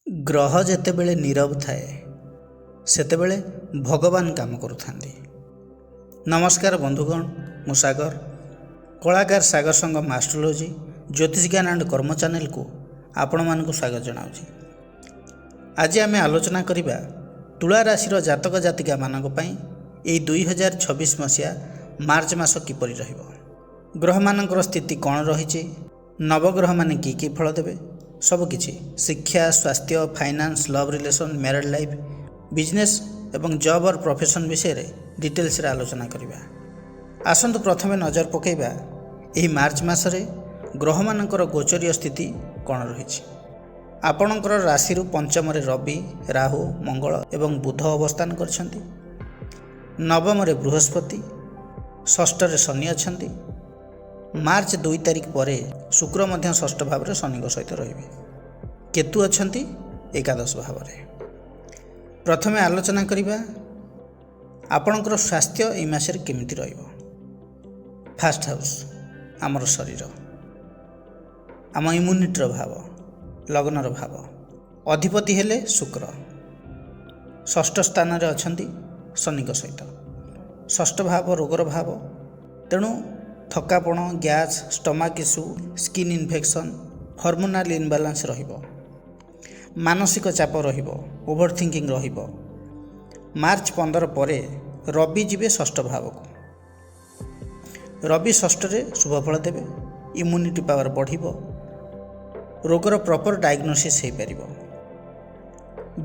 ଗ୍ରହ ଯେତେବେଳେ ନୀରବ ଥାଏ ସେତେବେଳେ ଭଗବାନ କାମ କରୁଥାନ୍ତି। ନମସ୍କାର ବନ୍ଧୁଗଣ, ମୁଁ ସାଗର, କଳାକାର ସାଗର ସଂଘ ଆଷ୍ଟ୍ରୋଲୋଜି ଜ୍ୟୋତିଷ ଜ୍ଞାନ ଆଣ୍ଡ କର୍ମ ଚ୍ୟାନେଲକୁ ଆପଣମାନଙ୍କୁ ସ୍ୱାଗତ ଜଣାଉଛି। ଆଜି ଆମେ ଆଲୋଚନା କରିବା ତୁଳା ରାଶିର ଜାତକ ଜାତିକାମାନଙ୍କ ପାଇଁ ଏହି 2026 ମସିହା ମାର୍ଚ୍ଚ ମାସ କିପରି ରହିବ, ଗ୍ରହମାନଙ୍କର ସ୍ଥିତି କ'ଣ ରହିଛି, ନବଗ୍ରହମାନେ କି ଫଳ ଦେବେ, ସବୁକିଛି ଶିକ୍ଷା, ସ୍ୱାସ୍ଥ୍ୟ, finance, love relation, married life, business ଏବଂ ଜବ୍ ଅର୍ ପ୍ରଫେସନ୍ ବିଷୟରେ ଡିଟେଲ୍ସରେ ଆଲୋଚନା କରିବା। ଆସନ୍ତୁ ପ୍ରଥମେ ନଜର ପକାଇବା ଏହି ମାର୍ଚ୍ଚ ମାସରେ ଗ୍ରହମାନଙ୍କର ଗୋଚରୀୟ ସ୍ଥିତି କ'ଣ ରହିଛି। ଆପଣଙ୍କର ରାଶିରୁ ପଞ୍ଚମରେ ରବି, ରାହୁ, ମଙ୍ଗଳ ଏବଂ ବୁଧ ଅବସ୍ଥାନ କରିଛନ୍ତି। ନବମରେ ବୃହସ୍ପତି, ଷଷ୍ଠରେ ଶନି ଅଛନ୍ତି। ମାର୍ଚ୍ଚ 2 ତାରିଖ ପରେ ଶୁକ୍ର ମଧ୍ୟ ଷଷ୍ଠ ଭାବରେ ଶନିଙ୍କ ସହିତ ରହିବେ। କେତୁ ଅଛନ୍ତି ଏକାଦଶ ଭାବରେ। ପ୍ରଥମେ ଆଲୋଚନା କରିବା ଆପଣଙ୍କର ସ୍ୱାସ୍ଥ୍ୟ ଏହି ମାସରେ କେମିତି ରହିବ। ଫାର୍ଷ୍ଟ ହାଉସ୍ ଆମର ଶରୀର, ଆମ ଇମ୍ୟୁନିଟିର ଭାବ, ଲଗ୍ନର ଭାବ, ଅଧିପତି ହେଲେ ଶୁକ୍ର, ଷଷ୍ଠ ସ୍ଥାନରେ ଅଛନ୍ତି ଶନିଙ୍କ ସହିତ। ଷଷ୍ଠ ଭାବ ରୋଗର ଭାବ, ତେଣୁ ଥକାପଣ, gas, stomach issue, skin infection, hormonal imbalance ରହିବ, ମାନସିକ ଚାପ ରହିବ, ଓଭର ଥିଙ୍କିଂ ରହିବ। ମାର୍ଚ୍ଚ 15 ପରେ ରବି ଯିବେ ଷଷ୍ଠ ଭାବକୁ। ରବି ଷଷ୍ଠରେ ଶୁଭଫଳ ଦେବେ, ଇମ୍ୟୁନିଟି ପାୱାର ବଢ଼ିବ, ରୋଗର ପ୍ରପର ଡାଇଗ୍ନୋସିସ୍ ହୋଇପାରିବ।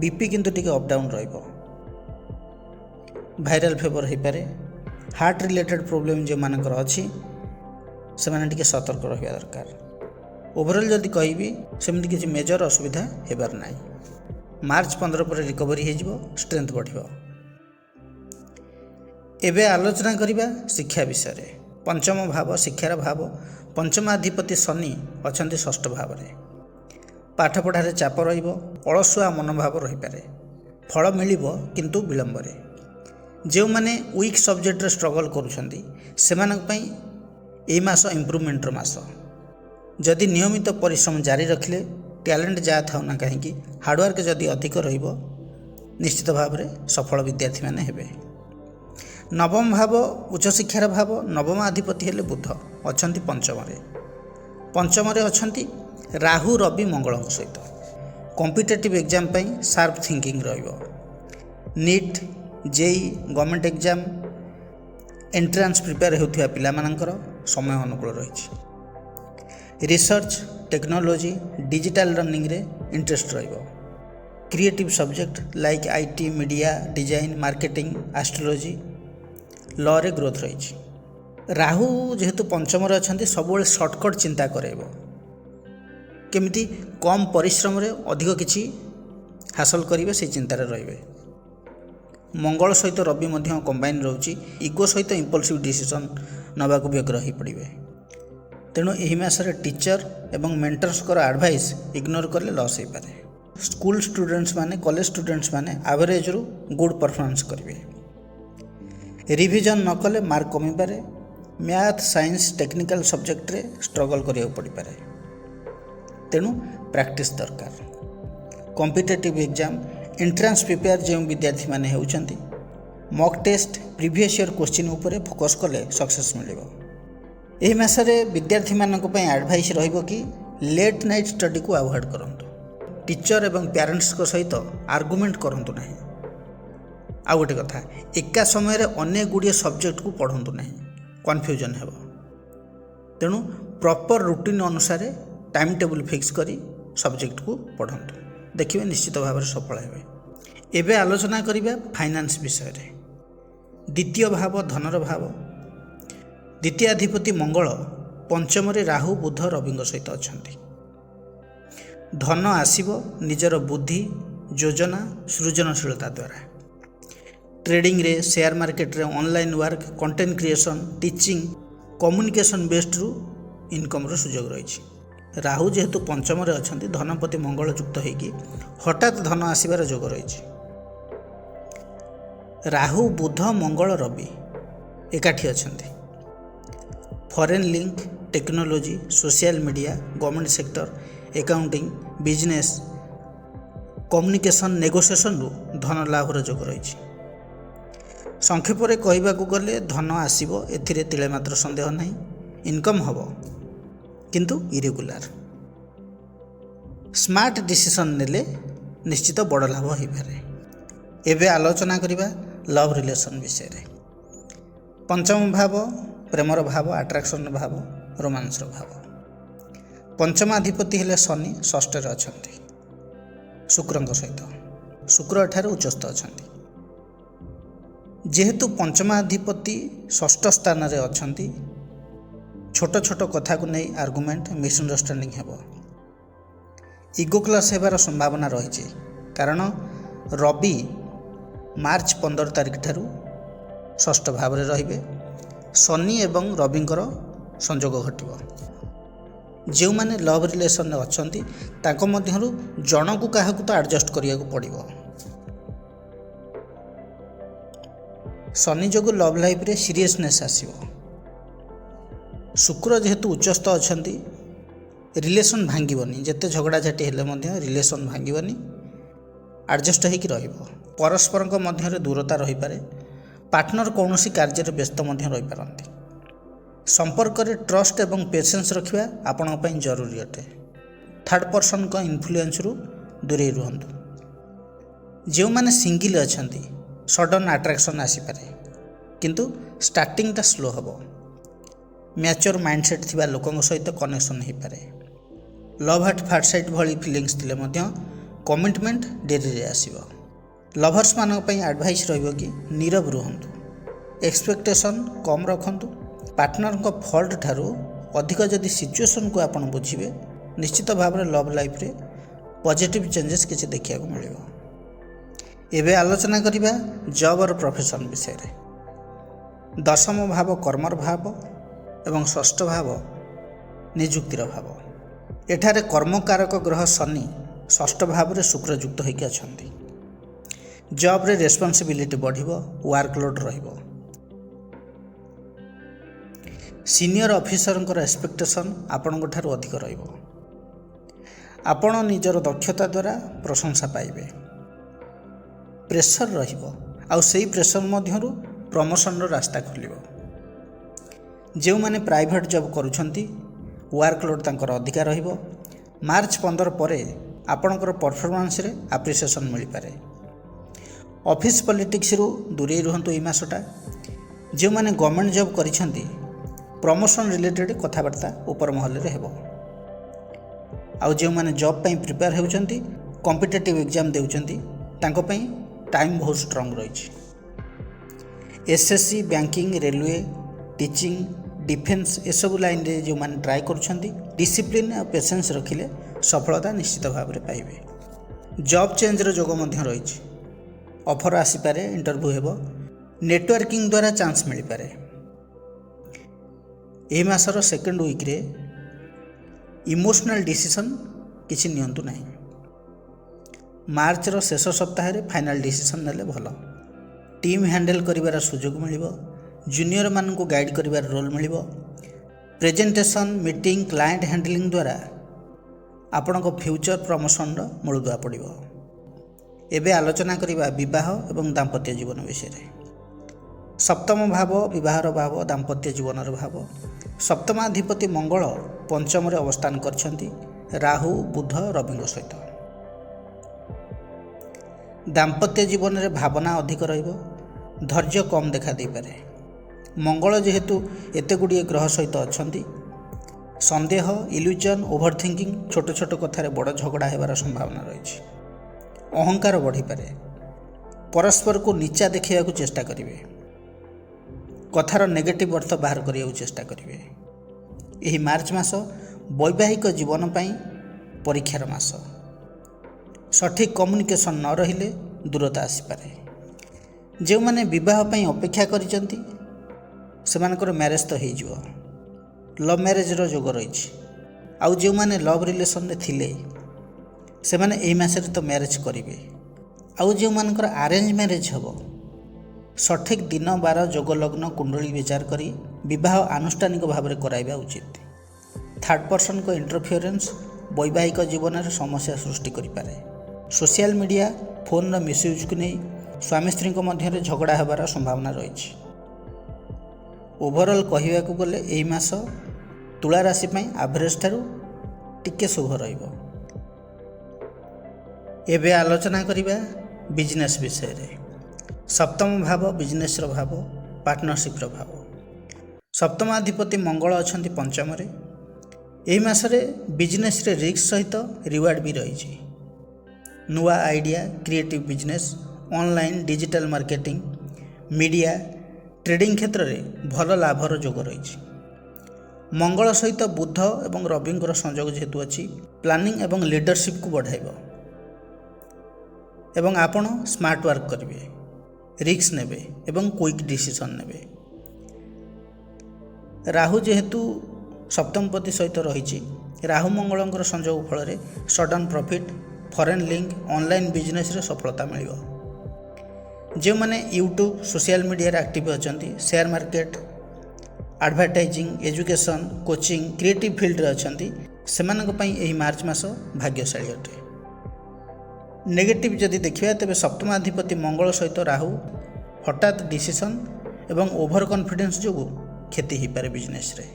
ବିପି କିନ୍ତୁ ଟିକେ ଅପ୍ ଡାଉନ୍ ରହିବ, ଭାଇରାଲ୍ ଫିଭର ହୋଇପାରେ। ହାର୍ଟ ରିଲେଟେଡ୍ ପ୍ରୋବ୍ଲେମ୍ ଯେଉଁମାନଙ୍କର ଅଛି ସେମାନେ ଟିକେ ସତର୍କ ରହିବା ଦରକାର। ଓଭରଅଲ୍ ଯଦି କହିବି ସେମିତି କିଛି ମେଜର ଅସୁବିଧା ହେବାର ନାହିଁ। ମାର୍ଚ୍ଚ 15 ପରେ ରିକଭରି ହୋଇଯିବ, ଷ୍ଟ୍ରେନ୍ଥ ବଢ଼ିବ। ଏବେ ଆଲୋଚନା କରିବା ଶିକ୍ଷା ବିଷୟରେ। ପଞ୍ଚମ ଭାବ ଶିକ୍ଷାର ଭାବ, ପଞ୍ଚମାଧିପତି ଶନି ଅଛନ୍ତି ଷଷ୍ଠ ଭାବରେ। ପାଠପଢ଼ାରେ ଚାପ ରହିବ, ଅଳସୁଆ ମନୋଭାବ ରହିପାରେ, ଫଳ ମିଳିବ କିନ୍ତୁ ବିଳମ୍ବରେ। ଯେଉଁମାନେ ୱିକ୍ ସବଜେକ୍ଟରେ ଷ୍ଟ୍ରଗଲ୍ କରୁଛନ୍ତି ସେମାନଙ୍କ ପାଇଁ ଏହି ମାସ ଇମ୍ପ୍ରୁଭମେଣ୍ଟର ମାସ। ଯଦି ନିୟମିତ ପରିଶ୍ରମ ଜାରି ରଖିଲେ, ଟ୍ୟାଲେଣ୍ଟ ଯାହା ଥାଉ ନା କାହିଁକି, ହାର୍ଡ଼ୱାର୍କ ଯଦି ଅଧିକ ରହିବ, ନିଶ୍ଚିତ ଭାବରେ ସଫଳ ବିଦ୍ୟାର୍ଥୀମାନେ ହେବେ। ନବମ ଭାବ ଉଚ୍ଚଶିକ୍ଷାର ଭାବ, ନବମାଧିପତି ହେଲେ ବୁଧ, ଅଛନ୍ତି ପଞ୍ଚମରେ। ପଞ୍ଚମରେ ଅଛନ୍ତି ରାହୁ, ରବି, ମଙ୍ଗଳଙ୍କ ସହିତ। କମ୍ପିଟେଟିଭ୍ ଏକ୍ଜାମ୍ ପାଇଁ ସାର୍ପ ଥିଙ୍କିଂ ରହିବ। NEET, JEE, government exam, entrance prepare ହେଉଥିବା ପିଲାମାନଙ୍କର ସମୟ ଅନୁକୂଳ ରହିଛି। ରିସର୍ଚ୍ଚ, ଟେକ୍ନୋଲୋଜି, ଡିଜିଟାଲ ଲର୍ଣ୍ଣିଂରେ ଇଣ୍ଟରେଷ୍ଟ ରହିବ। Creative subject like IT, media, design, marketing, astrology, ଲରେ ଗ୍ରୋଥ୍ ରହିଛି। ରାହୁ ଯେହେତୁ ପଞ୍ଚମରେ ଅଛନ୍ତି, ସବୁବେଳେ ସର୍ଟକଟ୍ ଚିନ୍ତା କରାଇବ, କେମିତି କମ୍ ପରିଶ୍ରମରେ ଅଧିକ କିଛି ହାସଲ କରିବେ ସେହି ଚିନ୍ତାରେ ରହିବେ। ମଙ୍ଗଳ ସହିତ ରବି ମଧ୍ୟ କମ୍ବାଇନ୍ ରହୁଛି, ଇଗୋ ସହିତ ଇମ୍ପଲସିଭ୍ ଡିସିସନ୍ ନେବାକୁ ବ୍ୟଗ୍ର ହୋଇପଡ଼ିବେ। ତେଣୁ ଏହି ମାସରେ ଟିଚର ଏବଂ ମେଣ୍ଟର୍ସଙ୍କର ଆଡ଼ଭାଇସ୍ ଇଗ୍ନୋର କଲେ ଲସ୍ ହୋଇପାରେ। ସ୍କୁଲ ଷ୍ଟୁଡେଣ୍ଟସ୍ ମାନେ, କଲେଜ ଷ୍ଟୁଡେଣ୍ଟସ୍ ମାନେ ଆଭରେଜରୁ ଗୁଡ୍ ପରଫର୍ମାନ୍ସ କରିବେ। ରିଭିଜନ୍ ନ କଲେ ମାର୍କ କମିପାରେ। ମ୍ୟାଥ୍, ସାଇନ୍ସ, ଟେକ୍ନିକାଲ ସବଜେକ୍ଟରେ ଷ୍ଟ୍ରଗଲ୍ କରିବାକୁ ପଡ଼ିପାରେ, ତେଣୁ ପ୍ରାକ୍ଟିସ୍ ଦରକାର। କମ୍ପିଟେଟିଭ୍ ଏକ୍ଜାମ୍, ଏଣ୍ଟ୍ରାନ୍ସ ପ୍ରିପେୟାର ଯେଉଁ ବିଦ୍ୟାର୍ଥୀମାନେ ହେଉଛନ୍ତି, mock test, previous year question ଉପରେ ଫୋକସ୍ କଲେ ସକ୍ସେସ୍ ମିଳିବ। ଏହି ମାସରେ ବିଦ୍ୟାର୍ଥୀମାନଙ୍କ ପାଇଁ ଆଡ଼ଭାଇସ୍ ରହିବ କି ଲେଟ୍ ନାଇଟ୍ ଷ୍ଟଡ଼ିକୁ ଆଭଏଡ଼୍ କରନ୍ତୁ। ଟିଚର ଏବଂ ପ୍ୟାରେଣ୍ଟସ୍ଙ୍କ ସହିତ ଆର୍ଗୁମେଣ୍ଟ କରନ୍ତୁ ନାହିଁ। ଆଉ ଗୋଟେ କଥା, ଏକା ସମୟରେ ଅନେକ ଗୁଡ଼ିଏ ସବଜେକ୍ଟକୁ ପଢ଼ନ୍ତୁ ନାହିଁ, କନଫ୍ୟୁଜନ୍ ହେବ। ତେଣୁ ପ୍ରପର୍ ରୁଟିନ୍ ଅନୁସାରେ ଟାଇମ୍ ଟେବୁଲ୍ ଫିକ୍ସ କରି ସବଜେକ୍ଟକୁ ପଢ଼ନ୍ତୁ, ଦେଖିବେ ନିଶ୍ଚିତ ଭାବରେ ସଫଳ ହେବେ। ଏବେ ଆଲୋଚନା କରିବା ଫାଇନାନ୍ସ ବିଷୟରେ। ଦ୍ୱିତୀୟ ଭାବ ଧନର ଭାବ, ଦ୍ୱିତୀୟାଧିପତି ମଙ୍ଗଳ ପଞ୍ଚମରେ ରାହୁ, ବୁଧ, ରବିଙ୍କ ସହିତ ଅଛନ୍ତି। ଧନ ଆସିବ ନିଜର ବୁଦ୍ଧି, ଯୋଜନା, ସୃଜନଶୀଳତା ଦ୍ୱାରା। ଟ୍ରେଡ଼ିଂରେ, ସେୟାର ମାର୍କେଟରେ, online work, content creation, teaching, communication ବେସ୍ଡରୁ ଇନକମ୍ର ସୁଯୋଗ ରହିଛି। ରାହୁ ଯେହେତୁ ପଞ୍ଚମରେ ଅଛନ୍ତି, ଧନପତି ମଙ୍ଗଳ ଯୁକ୍ତ ହୋଇକି ହଠାତ୍ ଧନ ଆସିବାର ଯୋଗ ରହିଛି। ରାହୁ, ବୁଧ, ମଙ୍ଗଳ, ରବି ଏକାଠି ଅଛନ୍ତି। Foreign link, technology, social media, government sector, accounting, business, communication ନେଗୋସିଏସନ୍ରୁ ଧନ ଲାଭର ଯୋଗ ରହିଛି। ସଂକ୍ଷେପରେ କହିବାକୁ ଗଲେ ଧନ ଆସିବ, ଏଥିରେ ତିଳେ ମାତ୍ର ସନ୍ଦେହ ନାହିଁ। ଇନକମ୍ ହେବ କିନ୍ତୁ ଇରେଗୁଲାର। ସ୍ମାର୍ଟ ଡିସିସନ୍ ନେଲେ ନିଶ୍ଚିତ ବଡ଼ ଲାଭ ହୋଇପାରେ। ଏବେ ଆଲୋଚନା କରିବା ଲଭ୍ ରିଲେସନ୍ ବିଷୟରେ। ପଞ୍ଚମ ଭାବ ପ୍ରେମର ଭାବ, ଆଟ୍ରାକ୍ସନ୍ର ଭାବ, ରୋମାନ୍ସର ଭାବ। ପଞ୍ଚମାଧିପତି ହେଲେ ଶନି, ଷଷ୍ଠରେ ଅଛନ୍ତି ଶୁକ୍ରଙ୍କ ସହିତ। ଶୁକ୍ର ଏଠାରେ ଉଚ୍ଚସ୍ଥ ଅଛନ୍ତି। ଯେହେତୁ ପଞ୍ଚମାଧିପତି ଷଷ୍ଠ ସ୍ଥାନରେ ଅଛନ୍ତି, ଛୋଟ ଛୋଟ କଥାକୁ ନେଇ ଆର୍ଗୁମେଣ୍ଟ, ମିସ୍ଅଣ୍ଡରଷ୍ଟାଣ୍ଡିଂ ହେବ। ଇଗୋ କ୍ଲାସ୍ ହେବାର ସମ୍ଭାବନା ରହିଛି, କାରଣ ରବି ମାର୍ଚ୍ଚ 15 ତାରିଖ ଠାରୁ ଷଷ୍ଠ ଭାବରେ ରହିବେ। ଶନି ଏବଂ ରବିଙ୍କର ସଂଯୋଗ ଘଟିବ। ଯେଉଁମାନେ ଲଭ୍ ରିଲେସନ୍ରେ ଅଛନ୍ତି ତାଙ୍କ ମଧ୍ୟରୁ ଜଣକୁ କାହାକୁ ତ ଆଡ଼ଜଷ୍ଟ କରିବାକୁ ପଡ଼ିବ। ଶନି ଯୋଗୁଁ ଲଭ୍ ଲାଇଫ୍ରେ ସିରିୟସନେସ୍ ଆସିବ। ଶୁକ୍ର ଯେହେତୁ ଉଚ୍ଚସ୍ଥ ଅଛନ୍ତି, ରିଲେସନ୍ ଭାଙ୍ଗିବନି। ଯେତେ ଝଗଡ଼ାଝାଟି ହେଲେ ମଧ୍ୟ ରିଲେସନ୍ ଭାଙ୍ଗିବନି, ଆଡ଼ଜଷ୍ଟ ହୋଇକି ରହିବ। ପରସ୍ପରଙ୍କ ମଧ୍ୟରେ ଦୂରତା ରହିପାରେ। ପାର୍ଟନର କୌଣସି କାର୍ଯ୍ୟରେ ବ୍ୟସ୍ତ ମଧ୍ୟ ରହିପାରନ୍ତି। ସମ୍ପର୍କରେ ଟ୍ରଷ୍ଟ ଏବଂ ପେସେନ୍ସ ରଖିବା ଆପଣଙ୍କ ପାଇଁ ଜରୁରୀ ଅଟେ। ଥାର୍ଡ଼ ପର୍ସନଙ୍କ ଇନଫ୍ଲୁଏନ୍ସରୁ ଦୂରେଇ ରୁହନ୍ତୁ। ଯେଉଁମାନେ ସିଙ୍ଗିଲ୍ ଅଛନ୍ତି, ସଡନ୍ ଆଟ୍ରାକ୍ସନ୍ ଆସିପାରେ, କିନ୍ତୁ ଷ୍ଟାର୍ଟିଂଟା ସ୍ଲୋ ହେବ। ମ୍ୟାଚୁର ମାଇଣ୍ଡସେଟ୍ ଥିବା ଲୋକଙ୍କ ସହିତ କନେକ୍ସନ୍ ହୋଇପାରେ। ଲଭ୍ ଆଟ୍ ଫାର୍ଷ୍ଟ ସାଇଟ୍ ଭଳି ଫିଲିଂସ୍ ଥିଲେ ମଧ୍ୟ କମିଟମେଣ୍ଟ ଡେରିରେ ଆସିବ। ଲଭର୍ସମାନଙ୍କ ପାଇଁ ଆଡ଼ଭାଇସ୍ ରହିବ କି ନୀରବ ରୁହନ୍ତୁ, ଏକ୍ସପେକ୍ଟେସନ୍ କମ୍ ରଖନ୍ତୁ। ପାର୍ଟନରଙ୍କ ଫଲ୍ଟ ଠାରୁ ଅଧିକ ଯଦି ସିଚୁଏସନ୍କୁ ଆପଣ ବୁଝିବେ, ନିଶ୍ଚିତ ଭାବରେ ଲଭ୍ ଲାଇଫ୍ରେ ପଜିଟିଭ୍ ଚେଞ୍ଜେସ୍ କିଛି ଦେଖିବାକୁ ମିଳିବ। ଏବେ ଆଲୋଚନା କରିବା ଜବ୍ ଅର୍ ପ୍ରଫେସନ୍ ବିଷୟରେ। ଦଶମ ଭାବ କର୍ମର ଭାବ ଏବଂ ଷଷ୍ଠ ଭାବ ନିଯୁକ୍ତିର ଭାବ। ଏଠାରେ କର୍ମକାରକ ଗ୍ରହ ଶନି ଷଷ୍ଠ ଭାବରେ ଶୁକ୍ରଯୁକ୍ତ ହୋଇକି ଅଛନ୍ତି। ଜବ୍ରେ ରେସ୍ପନ୍ସିବିଲିଟି ବଢ଼ିବ, ୱାର୍କଲୋଡ଼ ରହିବ। ସିନିୟର ଅଫିସରଙ୍କର ଏକ୍ସପେକ୍ଟେସନ୍ ଆପଣଙ୍କ ଠାରୁ ଅଧିକ ରହିବ। ଆପଣ ନିଜର ଦକ୍ଷତା ଦ୍ୱାରା ପ୍ରଶଂସା ପାଇବେ। ପ୍ରେସର ରହିବ, ଆଉ ସେହି ପ୍ରେସର ମଧ୍ୟରୁ ପ୍ରମୋସନର ରାସ୍ତା ଖୋଲିବ। ଯେଉଁମାନେ ପ୍ରାଇଭେଟ୍ ଜବ୍ କରୁଛନ୍ତି, ୱାର୍କଲୋଡ଼ ତାଙ୍କର ଅଧିକା ରହିବ। ମାର୍ଚ୍ଚ 15 ପରେ ଆପଣଙ୍କର ପରଫର୍ମାନ୍ସରେ ଆପ୍ରିସିଏସନ୍ ମିଳିପାରେ। ଅଫିସ୍ ପଲିଟିକ୍ସରୁ ଦୂରେଇ ରୁହନ୍ତୁ ଏହି ମାସଟା। ଯେଉଁମାନେ ଗଭର୍ଣ୍ଣମେଣ୍ଟ ଜବ୍ କରିଛନ୍ତି, ପ୍ରମୋସନ୍ ରିଲେଟେଡ଼୍ କଥାବାର୍ତ୍ତା ଉପର ମହଲରେ ହେବ। ଆଉ ଯେଉଁମାନେ ଜବ୍ ପାଇଁ ପ୍ରିପେୟାର ହେଉଛନ୍ତି, କମ୍ପିଟେଟିଭ୍ ଏକ୍ଜାମ୍ ଦେଉଛନ୍ତି, ତାଙ୍କ ପାଇଁ ଟାଇମ୍ ବହୁତ ଷ୍ଟ୍ରଙ୍ଗ ରହିଛି। SSC, banking, railway, teaching, defence ଏସବୁ ଲାଇନ୍ରେ ଯେଉଁମାନେ ଟ୍ରାଏ କରୁଛନ୍ତି, ଡିସିପ୍ଲିନ୍ ଆଉ ପେସେନ୍ସ ରଖିଲେ ସଫଳତା ନିଶ୍ଚିତ ଭାବରେ ପାଇବେ। ଜବ୍ ଚେଞ୍ଜର ଯୋଗ ମଧ୍ୟ ରହିଛି। ଅଫର୍ ଆସିପାରେ, ଇଣ୍ଟରଭ୍ୟୁ ହେବ। ନେଟୱାର୍କିଂ ଦ୍ୱାରା ଚାନ୍ସ ମିଳିପାରେ। ଏହି ମାସର ସେକେଣ୍ଡ ୱିକ୍ରେ ଇମୋସନାଲ୍ ଡିସିସନ୍ କିଛି ନିଅନ୍ତୁ ନାହିଁ। ମାର୍ଚ୍ଚର ଶେଷ ସପ୍ତାହରେ ଫାଇନାଲ୍ ଡିସିସନ୍ ନେଲେ ଭଲ। ଟିମ୍ ହ୍ୟାଣ୍ଡେଲ୍ କରିବାର ସୁଯୋଗ ମିଳିବ। ଜୁନିୟରମାନଙ୍କୁ ଗାଇଡ଼ କରିବାର ରୋଲ୍ ମିଳିବ। ପ୍ରେଜେଣ୍ଟେସନ୍, ମିଟିଂ, କ୍ଲାଏଣ୍ଟ ହ୍ୟାଣ୍ଡଲିଂ ଦ୍ୱାରା ଆପଣଙ୍କ ଫ୍ୟୁଚର ପ୍ରମୋସନର ମୂଳଦୁଆ ପଡ଼ିବ। ଏବେ ଆଲୋଚନା କରିବା ବିବାହ ଏବଂ ଦାମ୍ପତ୍ୟ ଜୀବନ ବିଷୟରେ। ସପ୍ତମ ଭାବ ବିବାହର ଭାବ, ଦାମ୍ପତ୍ୟ ଜୀବନର ଭାବ। ସପ୍ତମାଧିପତି ମଙ୍ଗଳ ପଞ୍ଚମରେ ଅବସ୍ଥାନ କରିଛନ୍ତି ରାହୁ, ବୁଧ, ରବିଙ୍କ ସହିତ। ଦାମ୍ପତ୍ୟ ଜୀବନରେ ଭାବନା ଅଧିକ ରହିବ, ଧୈର୍ଯ୍ୟ କମ୍ ଦେଖା ଦେଇପାରେ। ମଙ୍ଗଳ ଯେହେତୁ ଏତେ ଗୁଡ଼ିଏ ଗ୍ରହ ସହିତ ଅଛନ୍ତି, ସନ୍ଦେହ, ଇଲ୍ୟୁଜନ୍, ଓଭର ଥିଙ୍କିଂ, ଛୋଟ ଛୋଟ କଥାରେ ବଡ଼ ଝଗଡ଼ା ହେବାର ସମ୍ଭାବନା ରହିଛି। ଅହଙ୍କାର ବଢ଼ିପାରେ। ପରସ୍ପରକୁ ନିଚା ଦେଖାଇବାକୁ ଚେଷ୍ଟା କରିବେ। କଥାର ନେଗେଟିଭ୍ ଅର୍ଥ ବାହାର କରିବାକୁ ଚେଷ୍ଟା କରିବେ। ଏହି ମାର୍ଚ୍ଚ ମାସ ବୈବାହିକ ଜୀବନ ପାଇଁ ପରୀକ୍ଷାର ମାସ। ସଠିକ୍ କମ୍ୟୁନିକେସନ୍ ନ ରହିଲେ ଦୂରତା ଆସିପାରେ। ଯେଉଁମାନେ ବିବାହ ପାଇଁ ଅପେକ୍ଷା କରିଛନ୍ତି, ସେମାନଙ୍କର ମ୍ୟାରେଜ୍ ତ ହୋଇଯିବ। ଲଭ୍ ମ୍ୟାରେଜ୍ର ଯୋଗ ରହିଛି। ଆଉ ଯେଉଁମାନେ ଲଭ୍ ରିଲେସନ୍ରେ ଥିଲେ, ସେମାନେ ଏହି ମାସରେ ତ ମ୍ୟାରେଜ୍ କରିବେ। ଆଉ ଯେଉଁମାନଙ୍କର ଆରେଞ୍ଜ ମ୍ୟାରେଜ୍ ହେବ, ସଠିକ୍ ଦିନ, ବାର, ଯୋଗ, ଲଗ୍ନ, କୁଣ୍ଡଳୀ ବିଚାର କରି ବିବାହ ଆନୁଷ୍ଠାନିକ ଭାବରେ କରାଇବା ଉଚିତ। ଥାର୍ଡ଼ ପର୍ସନଙ୍କ ଇଣ୍ଟରଫିୟରେନ୍ସ ବୈବାହିକ ଜୀବନରେ ସମସ୍ୟା ସୃଷ୍ଟି କରିପାରେ। सोशल मीडिया फोन मिसयूज को नहीं स्वामी स्त्री मध्य झगड़ा होबार संभावना रही। ओभरऑल कहवा गले यही मास तुला राशि एवरेज ठारू टिके शुभ रहिबो। एबे आलोचना करिबा बिजनेस विषय रे। सप्तम भाव बिजनेस भाव, पार्टनरशिप भाव। सप्तमाधिपति मंगल अछंती पंचम रे। एही मासरे बिजनेस रे रिस्क सहित रिवार्ड भी रही। नुआ idea, creative business, online digital marketing, media, trading क्षेत्र में भल लाभर जोग रही। मंगल सहित बुध एवं रविंकर संयोग जेहेतु अच्छी प्लानिंग एवं लीडरशिप को बढ़ाइब एवं आपण स्मार्ट वर्क करेंगे, रिस्क नेबे एवं क्विक डिसीजन नेबे। राहु जेहेतु सप्तमपति सहित रही, राहु मंगलंकर संयोग फल sudden profit, foreign link, online business रे सफलता मिल। जो मैंने यूट्यूब सोशल मीडिया एक्टिव अच्छा, share market, advertising, education, coaching, creative field रे अच्छा, से मार्च मास भाग्यशाली अटे। नेगेटिव जदि देखिए तेरे सप्तमाधिपति मंगल सहित राहु हठात डिसीजन एवं ओभर कॉन्फिडेंस जो क्षति हो पारे बिजनेस रे।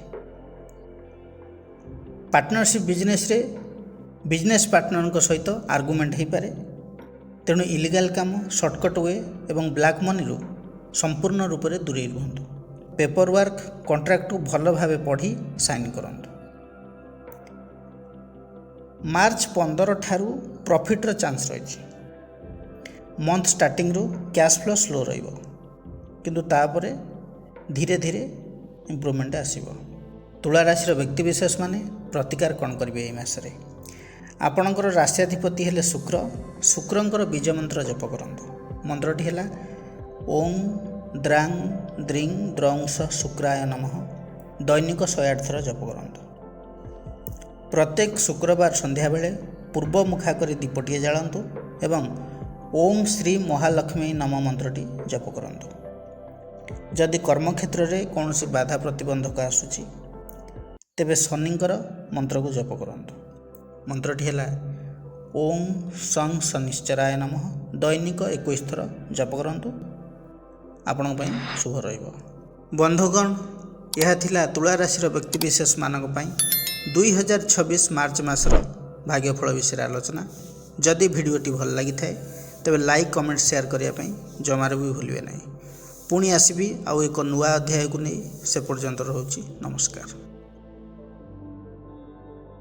पार्टनरशिप बिजनेस रे बिजनेस पार्टनर सहित आर्गुमेंट हो पारे। तेणु इलीगल काम, शॉर्टकट वे एवं ब्लैक मनी रू संपूर्ण रूप से दूरे रुहतु। पेपर वर्क, कॉन्ट्रैक्ट को भल भाव पढ़ी साइन करूँ। मार्च 15 ठारू प्रॉफिट रो चांस रही। मंथ स्टार्टिंग रू कैश फ्लो स्लो रहिबो, किंतु तापरे धीरे धीरे इम्प्रूवमेंट आसीबो। तुला राशि व्यक्ति विशेष माने प्रतिकार कौन करेंगे यही मासरे। आपणकर राशियाधिपति हेले शुक्र। शुक्रंकर बीज मंत्र जप करंतु। मंत्रटी है ओं द्रांग द्रिंग द्रंश शुक्राय नमः। दैनिक 108 थर जप करंतु। प्रत्येक शुक्रवार संध्या बेले पूर्व मुखा करी दीपटिए जालंतु एवं ओं श्री महालक्ष्मी नम मंत्रटी जप करंतु। जदि कर्मक्षेत्र में कौन सी बाधा प्रतिबंधक आसुची तेबे शनिंकर मंत्र को जप करंतु। मंत्रटी है ओं सं शनिश्चराय नमः। दैनिक 21 थर जप करंतु, आपण शुभ रहिबो। बंधुगण, यह थिला तुला राशि व्यक्ति विशेष मानक पई 2026 मार्च मासर भाग्यफल विषय आलोचना। जदि भिडियोटी भल लगी थाए तेबे लाइक, कमेंट, शेयर करिया पई जमार भी भूलिए नहीं। पुणी आसीबी आउ एक नुआ अध्याय को नहीं। से पर्यंत रहुछि। नमस्कार।